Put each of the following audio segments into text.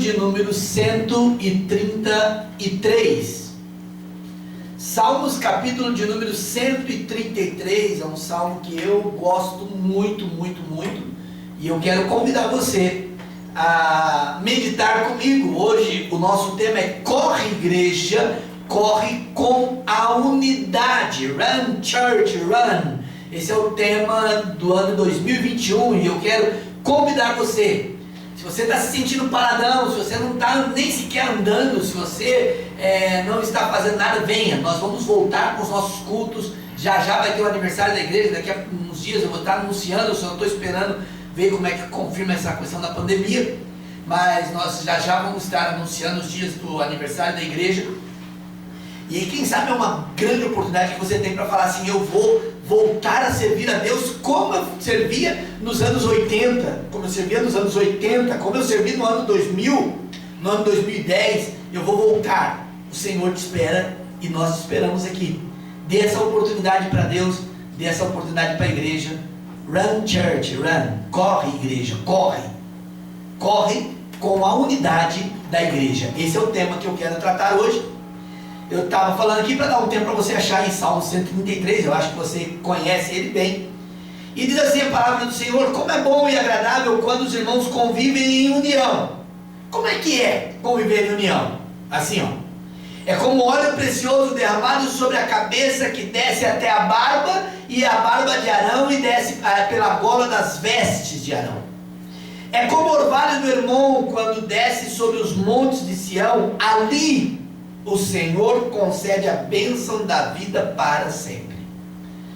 de número 133. Salmos, capítulo de número 133, é um salmo que eu gosto muito, muito, muito, e eu quero convidar você a meditar comigo. Hoje o nosso tema é Corre Igreja, corre com a unidade. Run Church, Run. Esse é o tema do ano 2021 e eu quero convidar você. Se você está se sentindo paradão, se você não está nem sequer andando, se você não está fazendo nada, venha. Nós vamos voltar com os nossos cultos. Já vai ter o aniversário da igreja. Daqui a uns dias eu vou estar anunciando. Eu só estou esperando ver como é que confirma essa questão da pandemia. Mas nós já vamos estar anunciando os dias do aniversário da igreja. E aí, quem sabe é uma grande oportunidade que você tem para falar assim: eu vou voltar a servir a Deus como eu servia nos anos 80, como eu servia nos anos 80, como eu servi no ano 2000, no ano 2010, eu vou voltar. O Senhor te espera e nós te esperamos aqui. Dê essa oportunidade para Deus, dê essa oportunidade para a igreja. Run Church, run. Corre igreja, corre. Corre com a unidade da igreja. Esse é o tema que eu quero tratar hoje. Eu estava falando aqui para dar um tempo para você achar em Salmo 133, eu acho que você conhece ele bem. E diz assim a palavra do Senhor: como é bom e agradável quando os irmãos convivem em união. Como é que é conviver em união? Assim, ó. É como óleo precioso derramado sobre a cabeça que desce até a barba, e a barba de Arão e desce pela gola das vestes de Arão. É como o orvalho do Hermon quando desce sobre os montes de Sião, ali o Senhor concede a bênção da vida para sempre.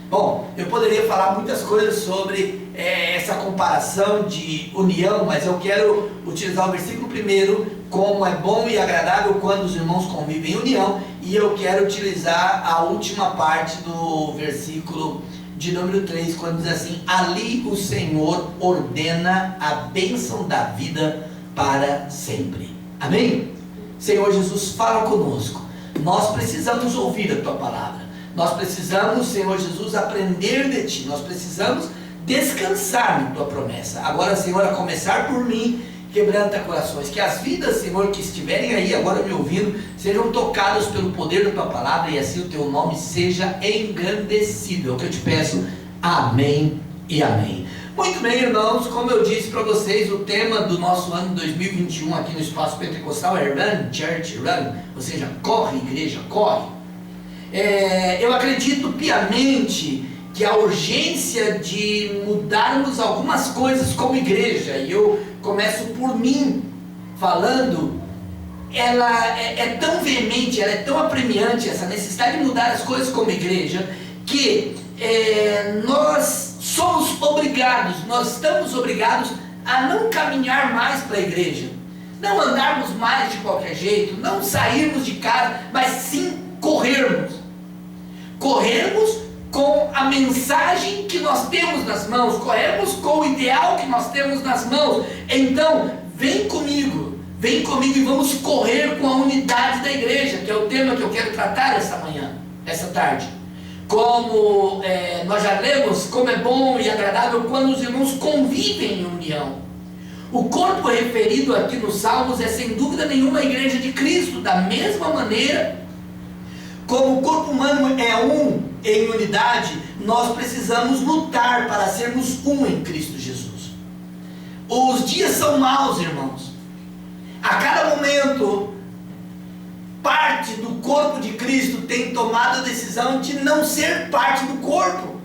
Bom, eu poderia falar muitas coisas sobre essa comparação de união, mas eu quero utilizar o versículo primeiro, como é bom e agradável quando os irmãos convivem em união, e eu quero utilizar a última parte do versículo de número 3, quando diz assim: ali o Senhor ordena a bênção da vida para sempre. Amém? Senhor Jesus, fala conosco. Nós precisamos ouvir a Tua palavra. Nós precisamos, Senhor Jesus, aprender de Ti. Nós precisamos descansar na Tua promessa. Agora, Senhor, a começar por mim, quebranta corações. Que as vidas, Senhor, que estiverem aí agora me ouvindo, sejam tocadas pelo poder da Tua palavra e assim o Teu nome seja engrandecido. É o que eu te peço. Amém e amém. Muito bem, irmãos, como eu disse para vocês, o tema do nosso ano 2021 aqui no Espaço Pentecostal é Run Church, Run, ou seja, corre igreja, corre. Eu acredito piamente que a urgência de mudarmos algumas coisas como igreja, e eu começo por mim falando, ela é tão veemente, ela é tão apremiante, essa necessidade de mudar as coisas como igreja, que nós somos obrigados, nós estamos obrigados a não caminhar mais para a igreja, não andarmos mais de qualquer jeito, não sairmos de casa, mas sim corrermos com a mensagem que nós temos nas mãos, corrermos com o ideal que nós temos nas mãos. Então, vem comigo e vamos correr com a unidade da igreja, que é o tema que eu quero tratar essa tarde. Como nós já lemos, como é bom e agradável quando os irmãos convivem em união. O corpo referido aqui nos Salmos é sem dúvida nenhuma a igreja de Cristo. Da mesma maneira como o corpo humano é um em unidade, nós precisamos lutar para sermos um em Cristo Jesus. Os dias são maus, irmãos. A cada momento, parte do corpo de Cristo tem tomado a decisão de não ser parte do corpo,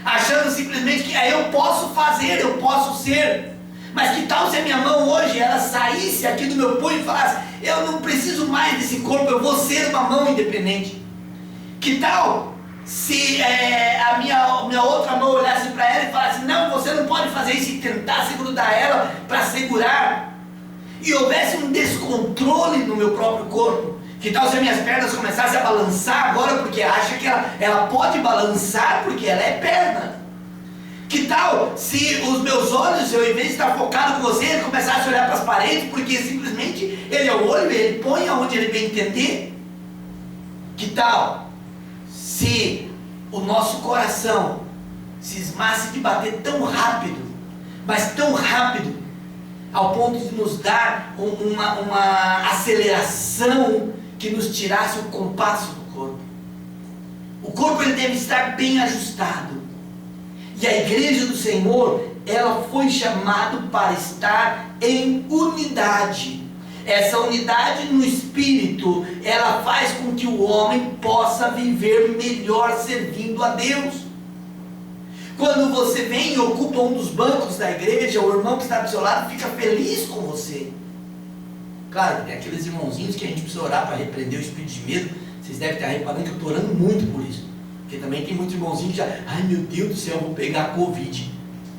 achando simplesmente que eu posso fazer, eu posso ser. Mas que tal se a minha mão hoje ela saísse aqui do meu punho e falasse: eu não preciso mais desse corpo, eu vou ser uma mão independente? Que tal se a minha outra mão olhasse para ela e falasse: não, você não pode fazer isso, e tentasse grudar ela para segurar? E houvesse um descontrole no meu próprio corpo. Que tal se as minhas pernas começassem a balançar agora porque acha que ela pode balançar porque ela é perna? Que tal se os meus olhos, eu em vez de estar focado com você, ele começasse a olhar para as paredes porque simplesmente ele é o olho e ele põe aonde ele bem entender? Que tal se o nosso coração cismasse de bater tão rápido, mas tão rápido, ao ponto de nos dar uma aceleração que nos tirasse o compasso do corpo. O corpo ele deve estar bem ajustado. E a igreja do Senhor, ela foi chamada para estar em unidade. Essa unidade no Espírito, ela faz com que o homem possa viver melhor servindo a Deus. Quando você vem e ocupa um dos bancos da igreja, o irmão que está do seu lado fica feliz com você. Claro, tem aqueles irmãozinhos que a gente precisa orar para repreender o espírito de medo. Vocês devem estar reparando que eu estou orando muito por isso. Porque também tem muitos irmãozinhos que já, ai meu Deus do céu, eu vou pegar a Covid.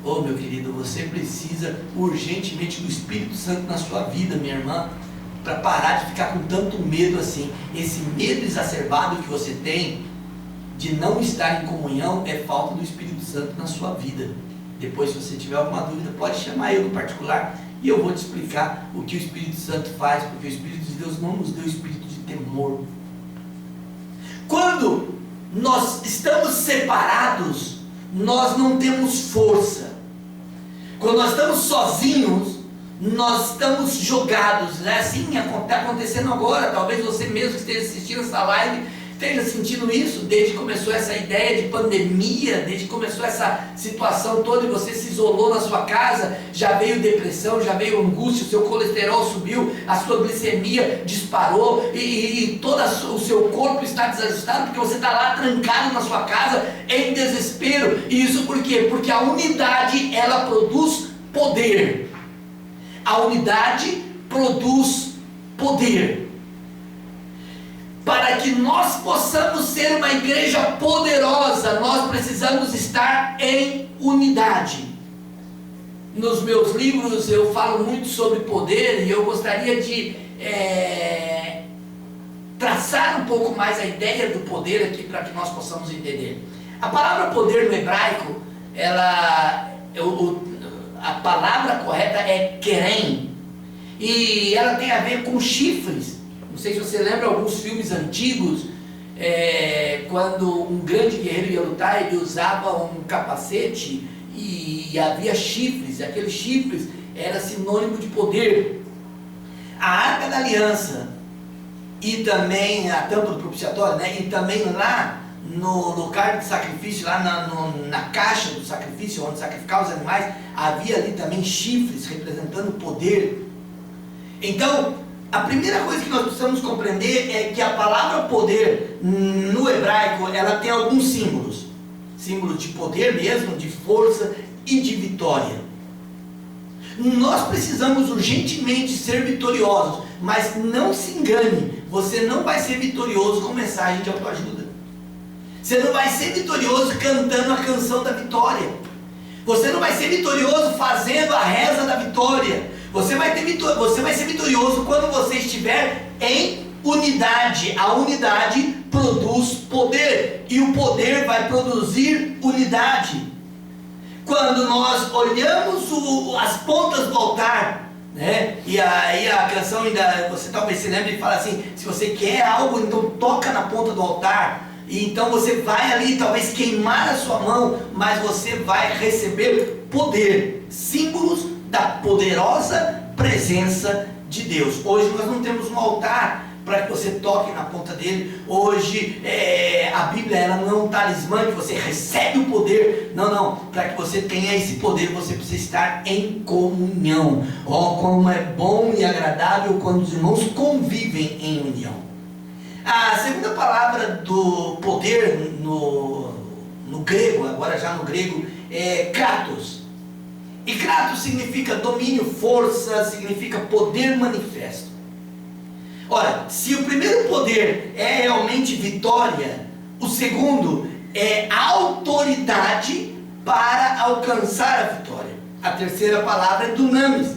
Ô meu querido, você precisa urgentemente do Espírito Santo na sua vida, minha irmã, para parar de ficar com tanto medo assim. Esse medo exacerbado que você tem de não estar em comunhão é falta do Espírito Santo na sua vida. Depois, se você tiver alguma dúvida, pode chamar eu no particular e eu vou te explicar o que o Espírito Santo faz, porque o Espírito de Deus não nos deu espírito de temor. Quando nós estamos separados, nós não temos força. Quando nós estamos sozinhos, nós estamos jogados, né? Assim está acontecendo agora. Talvez você mesmo que esteja assistindo essa live esteja sentindo isso, desde que começou essa ideia de pandemia, desde que começou essa situação toda e você se isolou na sua casa, já veio depressão, já veio angústia, o seu colesterol subiu, a sua glicemia disparou e todo o seu corpo está desajustado porque você está lá trancado na sua casa em desespero. E isso por quê? Porque a unidade, ela produz poder. A unidade produz poder. Para que nós possamos ser uma igreja poderosa, nós precisamos estar em unidade. Nos meus livros eu falo muito sobre poder e eu gostaria de traçar um pouco mais a ideia do poder aqui para que nós possamos entender. A palavra poder no hebraico, a palavra correta é kerem, e ela tem a ver com chifres. Não sei se você lembra alguns filmes antigos, quando um grande guerreiro ia lutar, ele usava um capacete e havia chifres, e aqueles chifres era sinônimo de poder. A Arca da Aliança e também a tampa do propiciatório, né? E também lá no lugar de sacrifício, lá na caixa do sacrifício, onde sacrificavam os animais, havia ali também chifres representando poder. Então, a primeira coisa que nós precisamos compreender é que a palavra poder no hebraico, ela tem alguns símbolos. Símbolos de poder mesmo, de força e de vitória. Nós precisamos urgentemente ser vitoriosos, mas não se engane, você não vai ser vitorioso com mensagem de autoajuda. Você não vai ser vitorioso cantando a canção da vitória. Você não vai ser vitorioso fazendo a reza da vitória. Você vai ser vitorioso quando você estiver em unidade. A unidade produz poder e o poder vai produzir unidade. Quando nós olhamos as pontas do altar, né? E aí a canção ainda, você talvez se lembre e fala assim, se você quer algo, então toca na ponta do altar. E então você vai ali talvez queimar a sua mão, mas você vai receber poder, símbolos da poderosa presença de Deus. Hoje nós não temos um altar para que você toque na ponta dele. Hoje a Bíblia ela não é um talismã que você recebe o poder. Não, para que você tenha esse poder você precisa estar em comunhão. Como é bom e agradável quando os irmãos convivem em união. A segunda palavra do poder no grego, agora já no grego, é kratos. E kratos significa domínio, força, significa poder manifesto. Ora, se o primeiro poder é realmente vitória, o segundo é autoridade para alcançar a vitória. A terceira palavra é dunamis.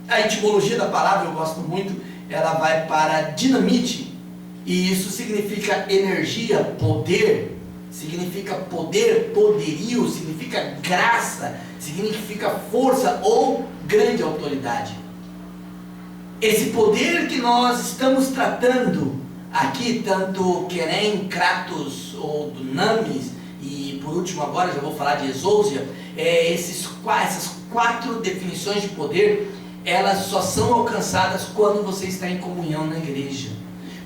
A etimologia da palavra, eu gosto muito, ela vai para dinamite. E isso significa energia, poder, significa poder, poderio, significa graça, significa força ou grande autoridade. Esse poder que nós estamos tratando aqui, tanto kerem, kratos ou dunamis, e por último agora já vou falar de exousia, essas quatro definições de poder, elas só são alcançadas quando você está em comunhão na igreja.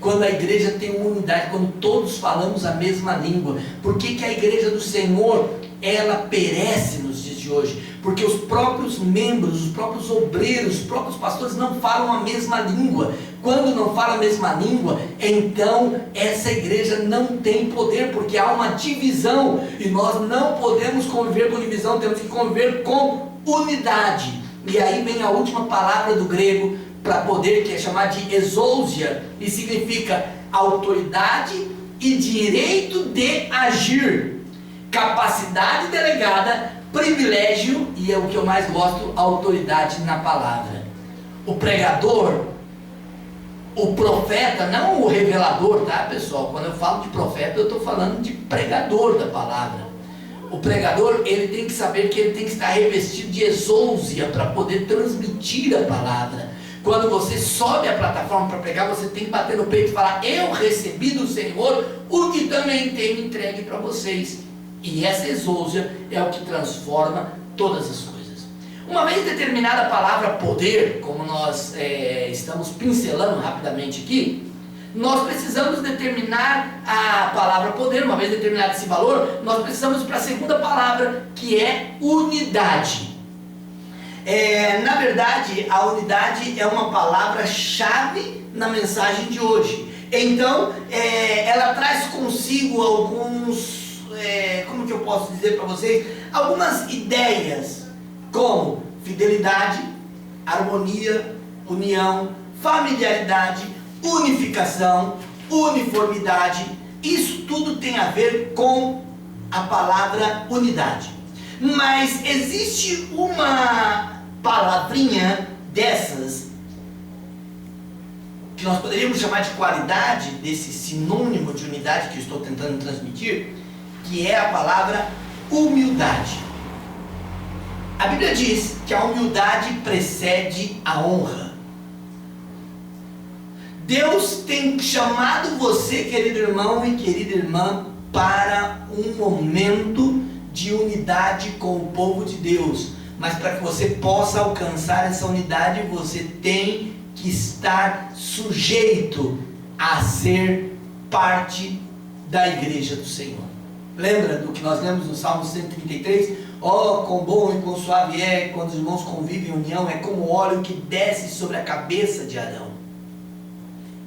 Quando a igreja tem uma unidade, quando todos falamos a mesma língua. Por que a igreja do Senhor, ela perece nos dias de hoje? Porque os próprios membros, os próprios obreiros, os próprios pastores não falam a mesma língua. Quando não fala a mesma língua, então essa igreja não tem poder, porque há uma divisão, e nós não podemos conviver com divisão, temos que conviver com unidade. E aí vem a última palavra do grego para poder, que é chamada de exousia, e significa autoridade e direito de agir, capacidade delegada, privilégio, e é o que eu mais gosto, autoridade na palavra. O pregador, o profeta, não o revelador, tá, pessoal? Quando eu falo de profeta, eu estou falando de pregador da palavra. O pregador, ele tem que saber que ele tem que estar revestido de exousia para poder transmitir a palavra. Quando você sobe a plataforma para pregar, você tem que bater no peito e falar: eu recebi do Senhor o que também tenho entregue para vocês. E essa exousia é o que transforma todas as coisas. Uma vez determinada a palavra poder, como nós estamos pincelando rapidamente aqui, nós precisamos determinar a palavra poder. Uma vez determinado esse valor, nós precisamos para a segunda palavra, que é unidade. Na verdade, a unidade é uma palavra-chave na mensagem de hoje. Então, ela traz consigo alguns, como que eu posso dizer para vocês? Algumas ideias, como fidelidade, harmonia, união, familiaridade, unificação, uniformidade. Isso tudo tem a ver com a palavra unidade. Mas existe uma palavrinha dessas que nós poderíamos chamar de qualidade, desse sinônimo de unidade que eu estou tentando transmitir, que é a palavra humildade. A Bíblia diz que a humildade precede a honra. Deus tem chamado você, querido irmão e querida irmã, para um momento de unidade com o povo de Deus. Mas para que você possa alcançar essa unidade, você tem que estar sujeito a ser parte da igreja do Senhor. Lembra do que nós lemos no Salmo 133? Oh, quão bom e quão suave é quando os irmãos convivem em união, é como o óleo que desce sobre a cabeça de Arão.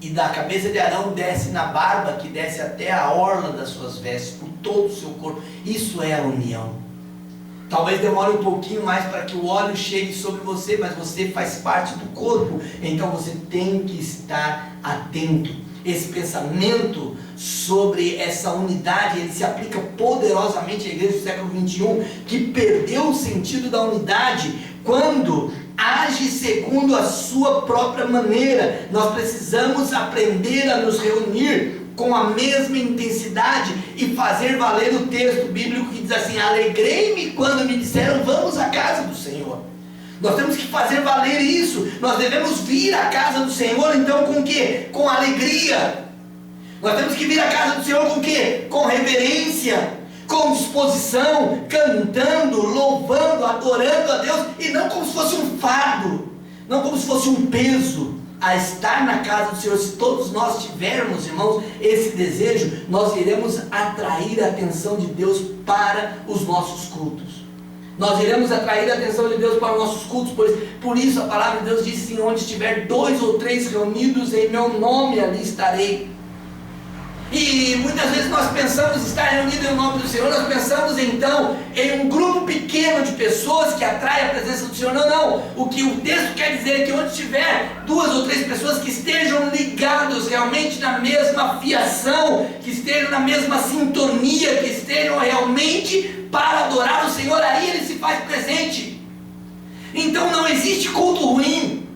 E da cabeça de Arão desce na barba, que desce até a orla das suas vestes, por todo o seu corpo. Isso é a união. Talvez demore um pouquinho mais para que o óleo chegue sobre você, mas você faz parte do corpo, então você tem que estar atento. Esse pensamento sobre essa unidade, ele se aplica poderosamente à igreja do século 21, que perdeu o sentido da unidade quando age segundo a sua própria maneira. Nós precisamos aprender a nos reunir com a mesma intensidade e fazer valer o texto bíblico que diz assim: alegrei-me quando me disseram vamos à casa do Senhor. Nós temos que fazer valer isso. Nós devemos vir à casa do Senhor, então, com o quê? Com alegria. Nós temos que vir à casa do Senhor com o quê? Com reverência, com disposição, cantando, louvando, adorando a Deus, e não como se fosse um fardo, não como se fosse um peso. A estar na casa do Senhor, se todos nós tivermos, irmãos, esse desejo, nós iremos atrair a atenção de Deus para os nossos cultos. Nós iremos atrair a atenção de Deus para os nossos cultos, por isso a palavra de Deus diz assim: onde estiver 2 ou 3 reunidos em meu nome, ali estarei. E muitas vezes nós pensamos estar reunidos em nome do Senhor, nós pensamos então em um grupo pequeno de pessoas que atrai a presença do Senhor. Não, o que o texto quer dizer é que onde tiver 2 ou 3 pessoas que estejam ligados realmente na mesma fiação, que estejam na mesma sintonia, que estejam realmente para adorar o Senhor, aí Ele se faz presente. Então não existe culto ruim,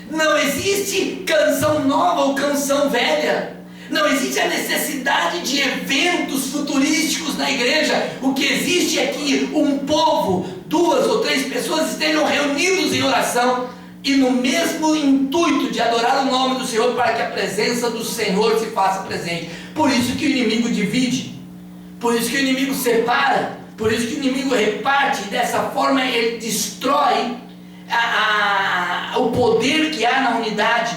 não existe canção nova ou canção velha. Não existe a necessidade de eventos futurísticos na igreja. O que existe é que um povo, 2 ou 3 pessoas estejam reunidos em oração e no mesmo intuito de adorar o nome do Senhor, para que a presença do Senhor se faça presente. Por isso que o inimigo divide, por isso que o inimigo separa, por isso que o inimigo reparte, e dessa forma ele destrói o poder que há na unidade.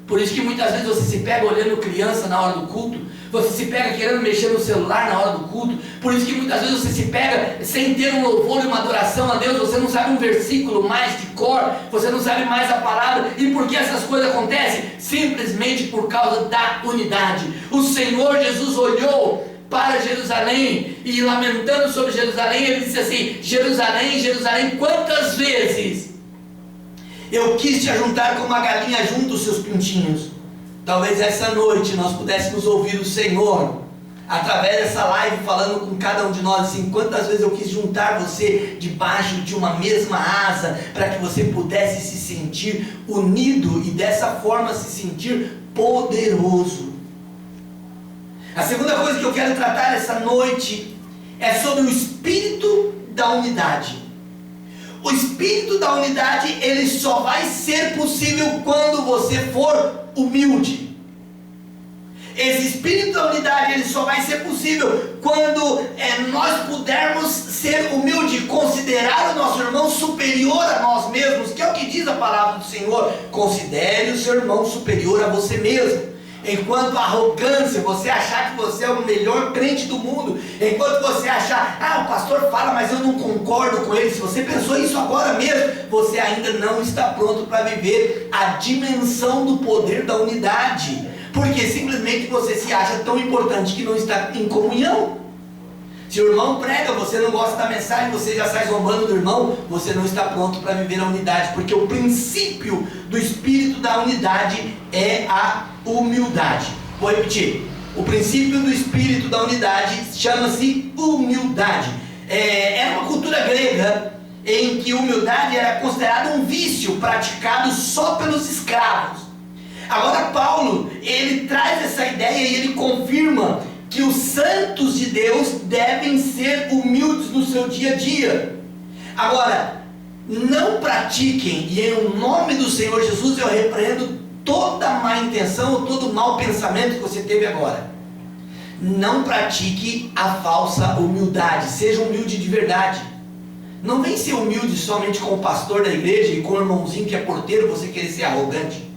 Por isso que muitas vezes você se pega olhando criança na hora do culto, você se pega querendo mexer no celular na hora do culto, por isso que muitas vezes você se pega sem ter um louvor e uma adoração a Deus, você não sabe um versículo mais de cor, você não sabe mais a palavra. E por que essas coisas acontecem? Simplesmente por causa da unidade. O Senhor Jesus olhou para Jerusalém e, lamentando sobre Jerusalém, ele disse assim: Jerusalém, Jerusalém, quantas vezes eu quis te ajuntar como uma galinha junta os seus pintinhos. Talvez essa noite nós pudéssemos ouvir o Senhor através dessa live falando com cada um de nós assim: quantas vezes eu quis juntar você debaixo de uma mesma asa, para que você pudesse se sentir unido e dessa forma se sentir poderoso. A segunda coisa que eu quero tratar essa noite é sobre o espírito da unidade. O espírito da unidade, ele só vai ser possível quando você for humilde. Esse espírito da unidade, ele só vai ser possível quando nós pudermos ser humildes, considerar o nosso irmão superior a nós mesmos, que é o que diz a palavra do Senhor: considere o seu irmão superior a você mesmo. Enquanto a arrogância, você achar que você é o melhor crente do mundo, enquanto você achar, o pastor fala, mas eu não concordo com ele, se você pensou isso agora mesmo, você ainda não está pronto para viver a dimensão do poder da unidade, porque simplesmente você se acha tão importante que não está em comunhão. Se o irmão prega, você não gosta da mensagem, você já sai zombando do irmão, você não está pronto para viver a unidade, porque o princípio do espírito da unidade é a humildade. Vou repetir: o princípio do espírito da unidade chama-se humildade. Era uma cultura grega em que humildade era considerada um vício praticado só pelos escravos. Agora Paulo, ele traz essa ideia e ele confirma que os santos de Deus devem ser humildes no seu dia a dia. Agora, não pratiquem, e em nome do Senhor Jesus eu repreendo toda má intenção ou todo mau pensamento que você teve agora. Não pratique a falsa humildade, seja humilde de verdade. Não vem ser humilde somente com o pastor da igreja e com o irmãozinho que é porteiro, você querer ser arrogante.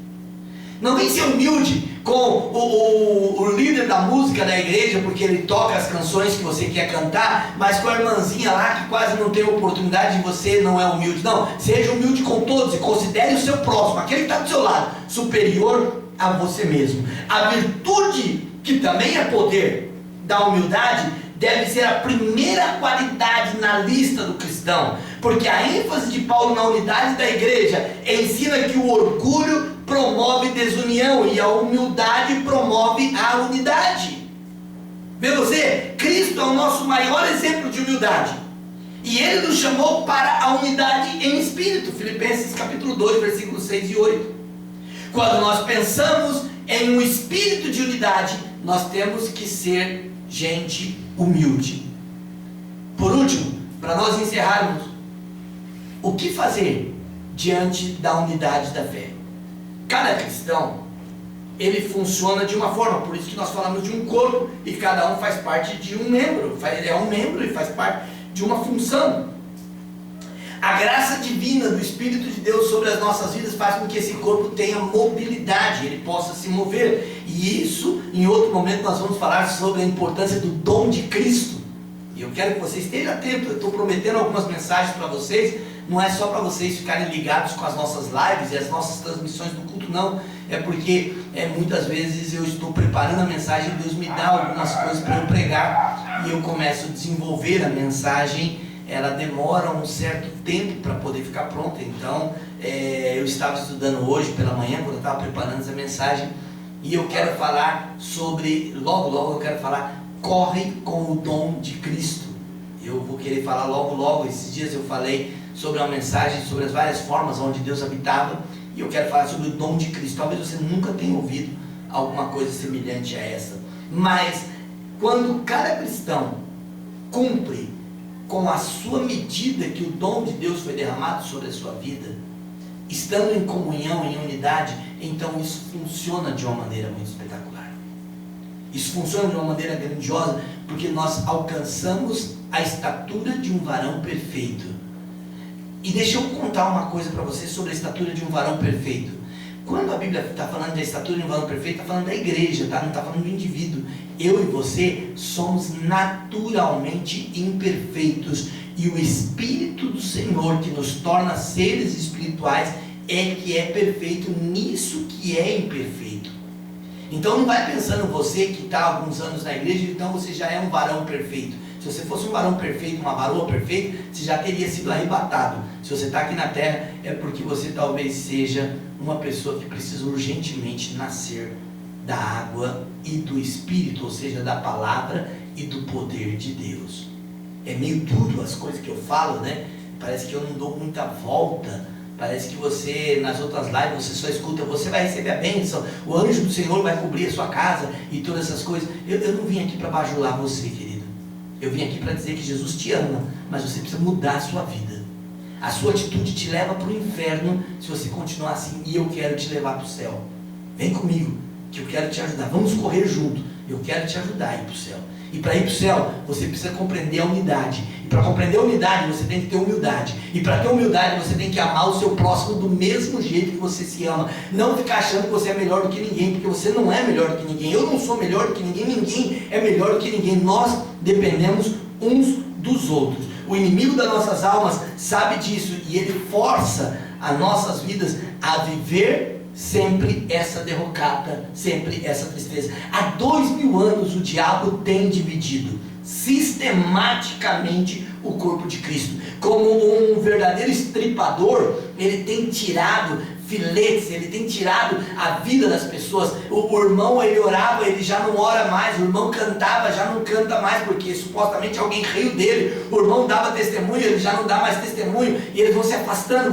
Não vem ser humilde com o líder da música da igreja, porque ele toca as canções que você quer cantar, mas com a irmãzinha lá que quase não tem oportunidade e você não é humilde. Não, seja humilde com todos e considere o seu próximo, aquele que está do seu lado, superior a você mesmo. A virtude, que também é poder, da humildade, deve ser a primeira qualidade na lista do cristão, porque a ênfase de Paulo na unidade da igreja ensina que o orgulho promove desunião e a humildade promove a unidade. Vê você, Cristo é o nosso maior exemplo de humildade, e Ele nos chamou para a unidade em espírito. Filipenses capítulo 2, versículos 6 e 8. Quando nós pensamos em um espírito de unidade, nós temos que ser gente humilde. Por último, para nós encerrarmos, o que fazer diante da unidade da fé? Cada cristão, ele funciona de uma forma, por isso que nós falamos de um corpo, e cada um faz parte de um membro, ele é um membro e faz parte de uma função. A graça divina do Espírito de Deus sobre as nossas vidas faz com que esse corpo tenha mobilidade, ele possa se mover, e isso, em outro momento nós vamos falar sobre a importância do dom de Cristo, e eu quero que você esteja atento. Eu estou prometendo algumas mensagens para vocês, não é só para vocês ficarem ligados com as nossas lives e as nossas transmissões do culto, não, é porque muitas vezes eu estou preparando a mensagem, Deus me dá algumas coisas para eu pregar, e eu começo a desenvolver a mensagem, ela demora um certo tempo para poder ficar pronta. Então eu estava estudando hoje pela manhã, quando eu estava preparando essa mensagem, e eu quero falar sobre, logo eu quero falar, corre com o dom de Cristo. Eu vou querer falar logo, esses dias eu falei sobre uma mensagem, sobre as várias formas onde Deus habitava, e eu quero falar sobre o dom de Cristo. Talvez você nunca tenha ouvido alguma coisa semelhante a essa, mas quando cada cristão cumpre com a sua medida que o dom de Deus foi derramado sobre a sua vida, estando em comunhão, em unidade, então isso funciona de uma maneira muito espetacular. Isso funciona de uma maneira grandiosa, porque nós alcançamos a estatura de um varão perfeito. E deixa eu contar uma coisa para você sobre a estatura de um varão perfeito. Quando a Bíblia está falando da estatura de um varão perfeito, está falando da igreja, tá? Não está falando do indivíduo. Eu e você somos naturalmente imperfeitos. E o Espírito do Senhor, que nos torna seres espirituais, é que é perfeito nisso que é imperfeito. Então não vai pensando você que está há alguns anos na igreja, então você já é um varão perfeito. Se você fosse um varão perfeito, uma varoa perfeita, você já teria sido arrebatado. Se você está aqui na terra, é porque você talvez seja uma pessoa que precisa urgentemente nascer da água e do Espírito, ou seja, da palavra e do poder de Deus. É meio duro as coisas que eu falo, né? Parece que eu não dou muita volta. Parece que você, nas outras lives, você só escuta, você vai receber a bênção, o anjo do Senhor vai cobrir a sua casa e todas essas coisas. Eu não vim aqui para bajular você, querido. Eu vim aqui para dizer que Jesus te ama, mas você precisa mudar a sua vida. A sua atitude te leva para o inferno se você continuar assim, e eu quero te levar para o céu. Vem comigo, que eu quero te ajudar. Vamos correr junto. Eu quero te ajudar a ir para o céu. E para ir para o céu, você precisa compreender a unidade. E para compreender a unidade, você tem que ter humildade. E para ter humildade, você tem que amar o seu próximo do mesmo jeito que você se ama. Não ficar achando que você é melhor do que ninguém, porque você não é melhor do que ninguém. Eu não sou melhor do que ninguém, ninguém é melhor do que ninguém. Nós dependemos uns dos outros. O inimigo das nossas almas sabe disso e ele força as nossas vidas a viver sempre essa derrocada, sempre essa tristeza. Há 2000 anos o diabo tem dividido sistematicamente o corpo de Cristo. Como um verdadeiro estripador, ele tem tirado filetes, ele tem tirado a vida das pessoas. O irmão, ele orava, ele já não ora mais. O irmão cantava, já não canta mais, porque supostamente alguém riu dele. O irmão dava testemunho, ele já não dá mais testemunho. E eles vão se afastando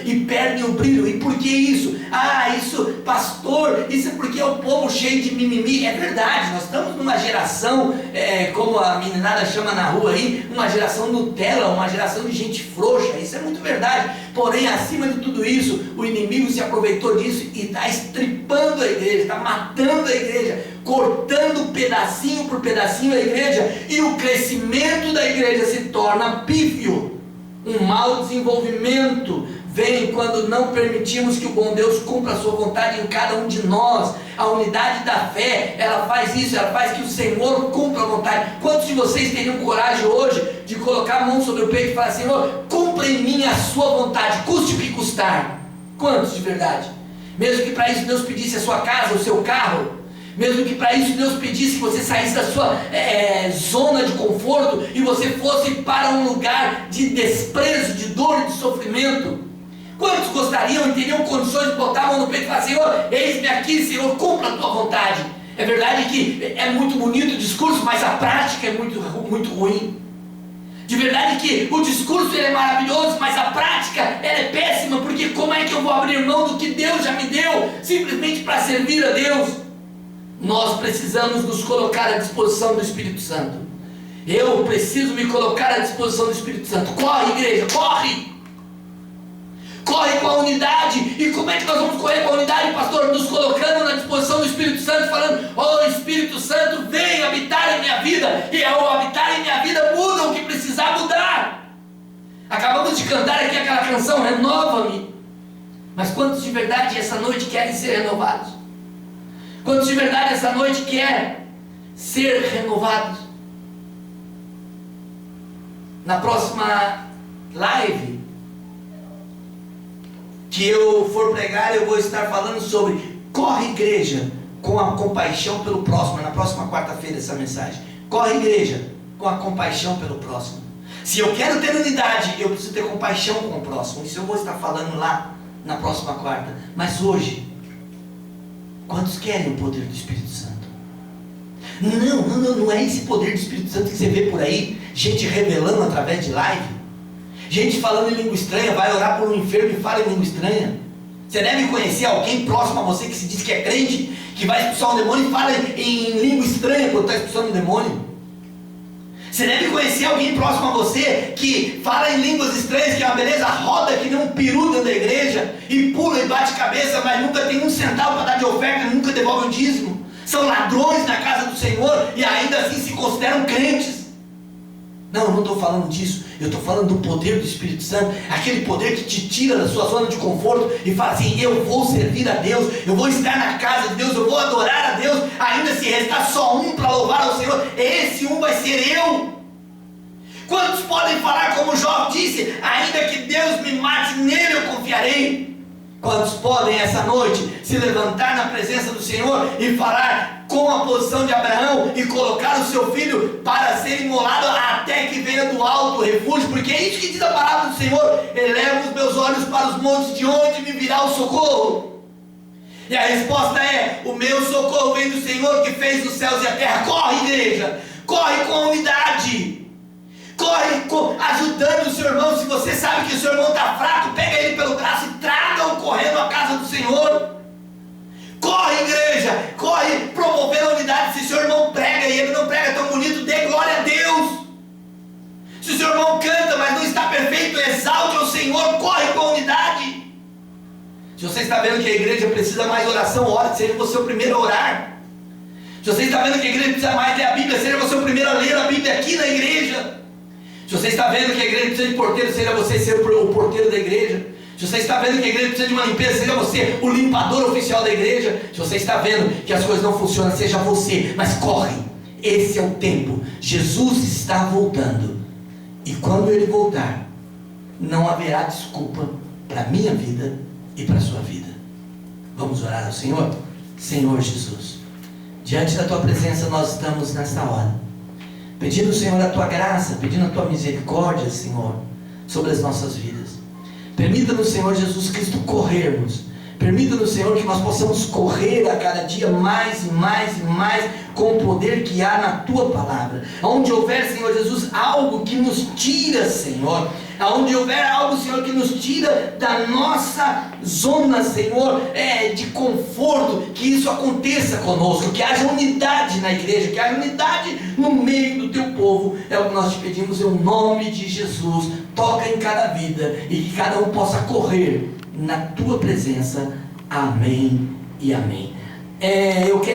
e perdem o brilho. E por que isso? Isso, pastor, isso é porque é o povo cheio de mimimi. É verdade, nós estamos numa geração, como a meninada chama na rua aí, uma geração Nutella, uma geração de gente frouxa. Isso é muito verdade. Porém, acima de tudo isso, o inimigo se aproveitou disso e está estripando a igreja, está matando a igreja, cortando pedacinho por pedacinho a igreja, e o crescimento da igreja se torna pífio. Um mau desenvolvimento vem quando não permitimos que o bom Deus cumpra a sua vontade em cada um de nós. A unidade da fé, ela faz isso, ela faz que o Senhor cumpra a vontade. Quantos de vocês teriam coragem hoje de colocar a mão sobre o peito e falar: Senhor, cumpra em mim a sua vontade, custe o que custar? Quantos de verdade? Mesmo que para isso Deus pedisse a sua casa, o seu carro, mesmo que para isso Deus pedisse que você saísse da sua zona de conforto e você fosse para um lugar de desprezo, de dor e de sofrimento. Quantos gostariam e teriam condições de botar a mão no peito e falar: Senhor, eis-me aqui, Senhor, cumpra a tua vontade? É verdade que é muito bonito o discurso, mas a prática é muito ruim. De verdade que o discurso ele é maravilhoso, mas a prática ela é péssima, porque como é que eu vou abrir mão do que Deus já me deu, simplesmente para servir a Deus? Nós precisamos nos colocar à disposição do Espírito Santo. Eu preciso me colocar à disposição do Espírito Santo. Corre, igreja, corre! Corre com a unidade. E como é que nós vamos correr com a unidade, pastor? Nos colocando na disposição do Espírito Santo, falando: oh Espírito Santo, vem habitar em minha vida. E ao habitar em minha vida, muda o que precisar mudar. Acabamos de cantar aqui aquela canção, Renova-me. Mas quantos de verdade essa noite querem ser renovados? Quantos de verdade essa noite querem ser renovados? Na próxima live que eu for pregar, eu vou estar falando sobre corre, igreja, com a compaixão pelo próximo. Na próxima quarta-feira essa mensagem. Corre, igreja, com a compaixão pelo próximo. Se eu quero ter unidade, eu preciso ter compaixão com o próximo. Isso eu vou estar falando lá na próxima quarta. Mas hoje, quantos querem o poder do Espírito Santo? Não é esse poder do Espírito Santo que você vê por aí, gente revelando através de live. Gente falando em língua estranha, vai orar por um enfermo e fala em língua estranha. Você deve conhecer alguém próximo a você que se diz que é crente, que vai expulsar um demônio e fala em língua estranha quando está expulsando um demônio. Você deve conhecer alguém próximo a você que fala em línguas estranhas, que é uma beleza, roda que nem um peru dentro da igreja, e pula e bate cabeça, mas nunca tem um centavo para dar de oferta, nunca devolve o dízimo. São ladrões na casa do Senhor e ainda assim se consideram crentes. Não, eu não estou falando disso. Eu estou falando do poder do Espírito Santo. Aquele poder que te tira da sua zona de conforto e fala assim: eu vou servir a Deus, eu vou estar na casa de Deus, eu vou adorar a Deus, ainda se restar só um para louvar ao Senhor, esse um vai ser eu. Quantos podem falar como Jó disse: ainda que Deus me mate, nele eu confiarei? Quantos podem essa noite se levantar na presença do Senhor e falar com a posição de Abraão e colocar o seu filho para ser imolado até que venha do alto refúgio? Porque é isso que diz a palavra do Senhor: eleva os meus olhos para os montes, de onde me virá o socorro? E a resposta é: o meu socorro vem do Senhor que fez os céus e a terra. Corre, igreja, corre com a unidade. Corre ajudando o seu irmão. Se você sabe que o seu irmão está fraco, pega ele pelo braço e traga-o correndo à casa do Senhor. Corre, igreja, corre promovendo a unidade. Se seu irmão prega e ele não prega tão bonito, dê glória a Deus. Se o seu irmão canta, mas não está perfeito, exalte ao Senhor. Corre com a unidade. Se você está vendo que a igreja precisa mais oração, ore, seja você o primeiro a orar. Se você está vendo que a igreja precisa mais ler a Bíblia, seja você o primeiro a ler a Bíblia aqui na igreja. Se você está vendo que a igreja precisa de porteiro, seja você ser o porteiro da igreja. Se você está vendo que a igreja precisa de uma limpeza, seja você o limpador oficial da igreja. Se você está vendo que as coisas não funcionam, seja você. Mas corre, esse é o tempo. Jesus está voltando. E quando Ele voltar, não haverá desculpa para a minha vida e para a sua vida. Vamos orar ao Senhor? Senhor Jesus, diante da Tua presença nós estamos nesta hora, pedindo, Senhor, a Tua graça, pedindo a Tua misericórdia, Senhor, sobre as nossas vidas. Permita-nos, Senhor Jesus Cristo, corrermos. Permita-nos, Senhor, que nós possamos correr a cada dia mais e mais e mais com o poder que há na Tua palavra. Onde houver, Senhor Jesus, algo que nos tira, Senhor, onde houver algo, Senhor, que nos tira da nossa zona, Senhor, de conforto, que isso aconteça conosco, que haja unidade na igreja, que haja unidade no meio do Teu povo. É o que nós te pedimos em nome de Jesus. Toca em cada vida e que cada um possa correr na Tua presença. Amém e amém. Eu quero